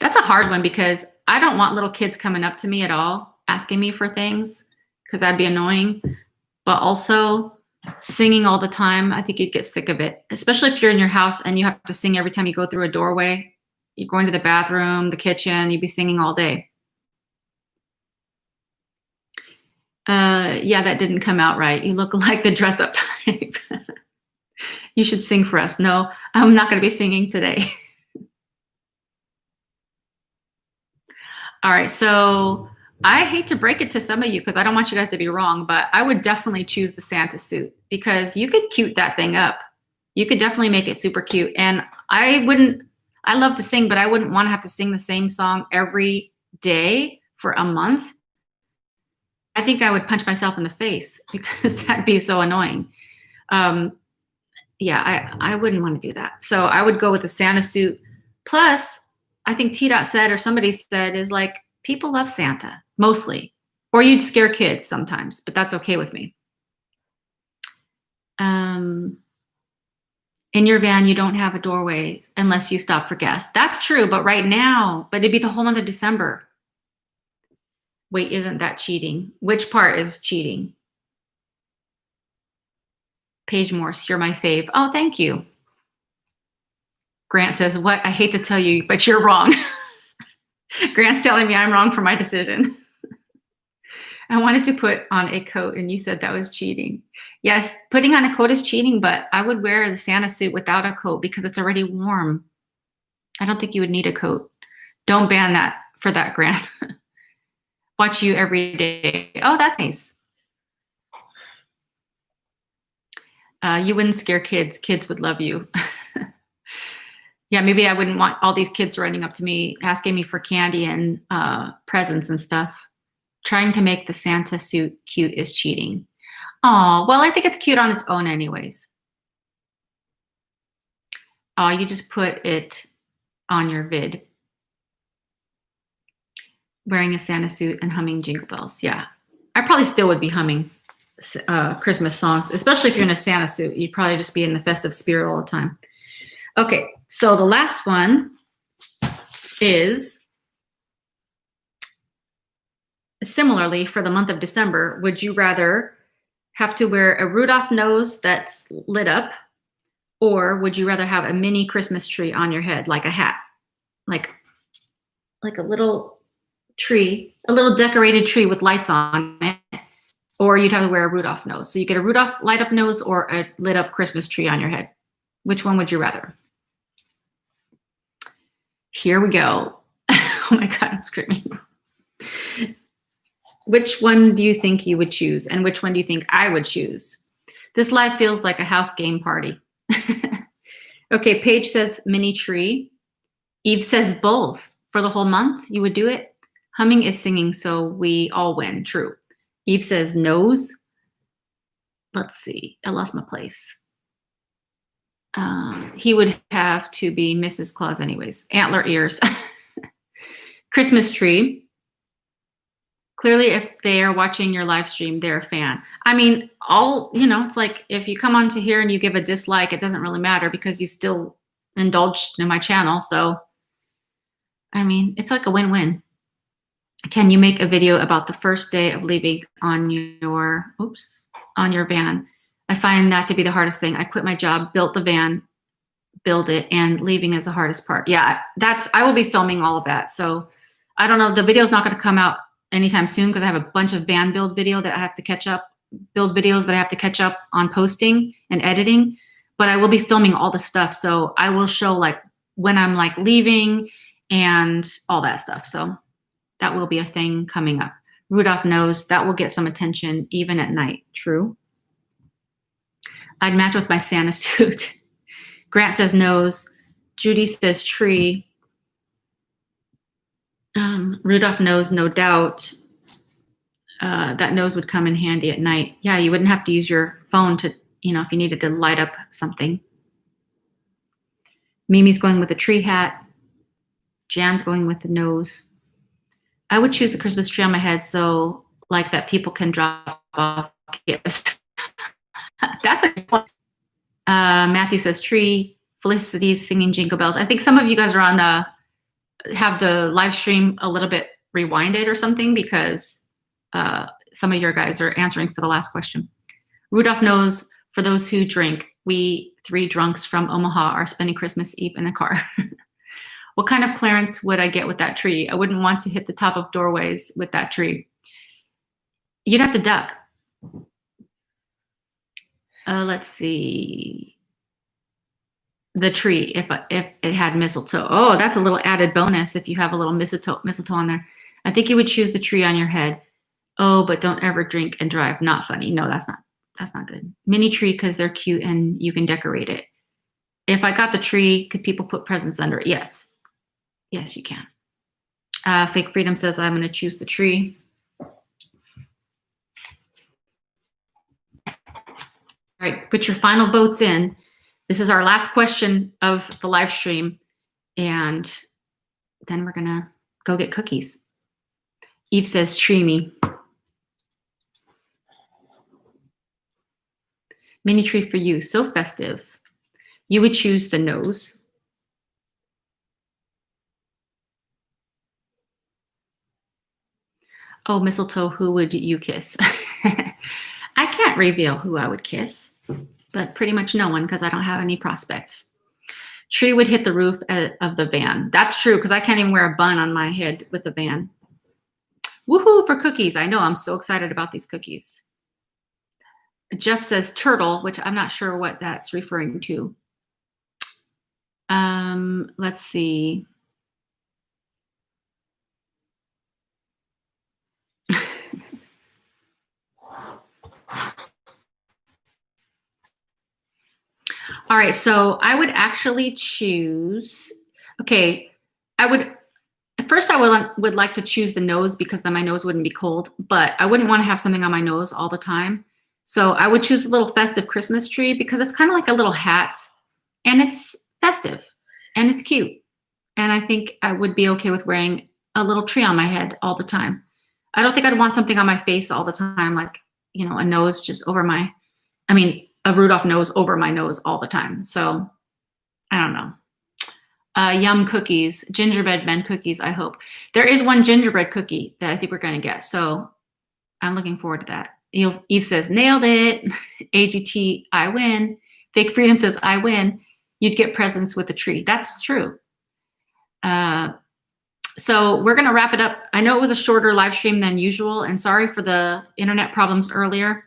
That's a hard one because I don't want little kids coming up to me at all, asking me for things, because that'd be annoying. But also singing all the time, I think you'd get sick of it, especially if you're in your house and you have to sing every time you go through a doorway. You're going to the bathroom, the kitchen, you'd be singing all day. Yeah, that didn't come out right. You look like the dress up type. You should sing for us. No, I'm not going to be singing today. All right, so I hate to break it to some of you because I don't want you guys to be wrong, but I would definitely choose the Santa suit because you could cute that thing up. You could definitely make it super cute. And I love to sing, but I wouldn't want to have to sing the same song every day for a month. I think I would punch myself in the face because that'd be so annoying. Yeah, I wouldn't want to do that. So I would go with the Santa suit. Plus, I think T-Dot said, or somebody said, is like, people love Santa, mostly. Or you'd scare kids sometimes, but that's okay with me. In your van, you don't have a doorway unless you stop for guests. That's true, but right now, but it'd be the whole month of December. Wait, isn't that cheating? Which part is cheating? Paige Morse, you're my fave. Oh, thank you. Grant says, what? I hate to tell you, but you're wrong. Grant's telling me I'm wrong for my decision. I wanted to put on a coat and you said that was cheating. Yes, putting on a coat is cheating, but I would wear the Santa suit without a coat because it's already warm. I don't think you would need a coat. Don't ban that for that, Grant. Watch you every day. Oh, that's nice. You wouldn't scare kids. Kids would love you. Yeah, maybe I wouldn't want all these kids running up to me, asking me for candy and presents and stuff. Trying to make the Santa suit cute is cheating. Oh, well, I think it's cute on its own anyways. Oh, you just put it on your vid. Wearing a Santa suit and humming Jingle bells. Yeah, I probably still would be humming Christmas songs, especially if you're in a Santa suit. You'd probably just be in the festive spirit all the time. Okay, so the last one is, similarly, for the month of December, would you rather have to wear a Rudolph nose that's lit up, or would you rather have a mini Christmas tree on your head, like a hat, like a little tree, a little decorated tree with lights on it, or you'd have to wear a Rudolph nose. So you get a Rudolph light up nose or a lit up Christmas tree on your head. Which one would you rather? Here we go. Oh my God, I'm screaming. Which one do you think you would choose? And which one do you think I would choose? This live feels like a house game party. Okay, Paige says mini tree. Eve says both. For the whole month, you would do it? Humming is singing, so we all win. True. Eve says nose. Let's see. I lost my place. He would have to be Mrs. Claus anyways. Antler ears. Christmas tree. Clearly, if they are watching your live stream, they're a fan. I mean, it's like if you come onto here and you give a dislike, it doesn't really matter because you still indulged in my channel. So, I mean, it's like a win-win. Can you make a video about the first day of leaving on your van? I find that to be the hardest thing. I quit my job, built the van, build it, and leaving is the hardest part. Yeah, I will be filming all of that. So I don't know. The video's not going to come out anytime soon because I have a bunch of van build videos that I have to catch up on posting and editing. But I will be filming all the stuff. So I will show like when I'm like leaving and all that stuff. So that will be a thing coming up. Rudolph knows that will get some attention even at night. True. I'd match with my Santa suit. Grant says nose. Judy says tree. Rudolph knows, no doubt. That nose would come in handy at night. Yeah, you wouldn't have to use your phone to, if you needed to light up something. Mimi's going with the tree hat. Jan's going with the nose. I would choose the Christmas tree on my head so like that people can drop off gifts. That's a good one. Matthew says tree. Felicity's singing Jingle Bells. I think some of you guys are have the live stream a little bit rewinded or something because some of your guys are answering for the last question. Rudolph knows, for those who drink, we 3 drunks from Omaha are spending Christmas Eve in a car. What kind of clearance would I get with that tree? I wouldn't want to hit the top of doorways with that tree. You'd have to duck. Let's see. The tree, if it had mistletoe. Oh, that's a little added bonus if you have a little mistletoe on there. I think you would choose the tree on your head. Oh, but don't ever drink and drive. Not funny. No, that's not good. Mini tree because they're cute and you can decorate it. If I got the tree, could people put presents under it? Yes. Yes, you can. Fake Freedom says I'm going to choose the tree. All right, put your final votes in. This is our last question of the live stream, and then we're gonna go get cookies. Eve says tree me. Mini tree for you, so festive. You would choose the nose. Oh, mistletoe, who would you kiss? I can't reveal who I would kiss, but pretty much no one because I don't have any prospects. Tree would hit the roof of the van. That's true because I can't even wear a bun on my head with the van. Woohoo for cookies. I know, I'm so excited about these cookies. Jeff says turtle, which I'm not sure what that's referring to. Let's see. All right, so I would actually choose, okay, I would like to choose the nose because then my nose wouldn't be cold, but I wouldn't want to have something on my nose all the time. So I would choose a little festive Christmas tree because it's kind of like a little hat and it's festive and it's cute. And I think I would be okay with wearing a little tree on my head all the time. I don't think I'd want something on my face all the time, like, a nose just over a Rudolph nose over my nose all the time. So I don't know. Yum cookies, gingerbread men cookies, I hope. There is one gingerbread cookie that I think we're going to get. So I'm looking forward to that. Eve says, nailed it. AGT, I win. Fake Freedom says, I win. You'd get presents with the tree. That's true. So we're going to wrap it up. I know it was a shorter live stream than usual, and sorry for the internet problems earlier.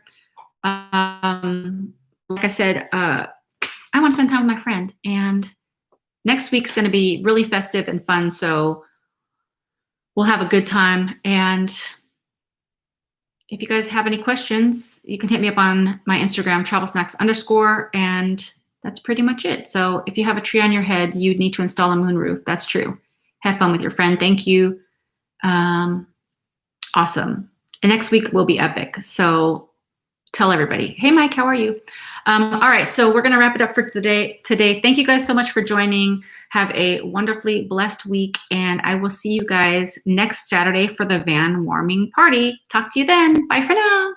Like I said, I want to spend time with my friend, and next week's going to be really festive and fun, so we'll have a good time. And if you guys have any questions, you can hit me up on my Instagram, travelsnacks_, and that's pretty much it. So if you have a tree on your head, you'd need to install a moonroof. That's true. Have fun with your friend. Thank you. Awesome. And next week will be epic. So tell everybody, hey, Mike, how are you? All right, so we're going to wrap it up for today. Thank you guys so much for joining. Have a wonderfully blessed week, and I will see you guys next Saturday for the van warming party. Talk to you then. Bye for now.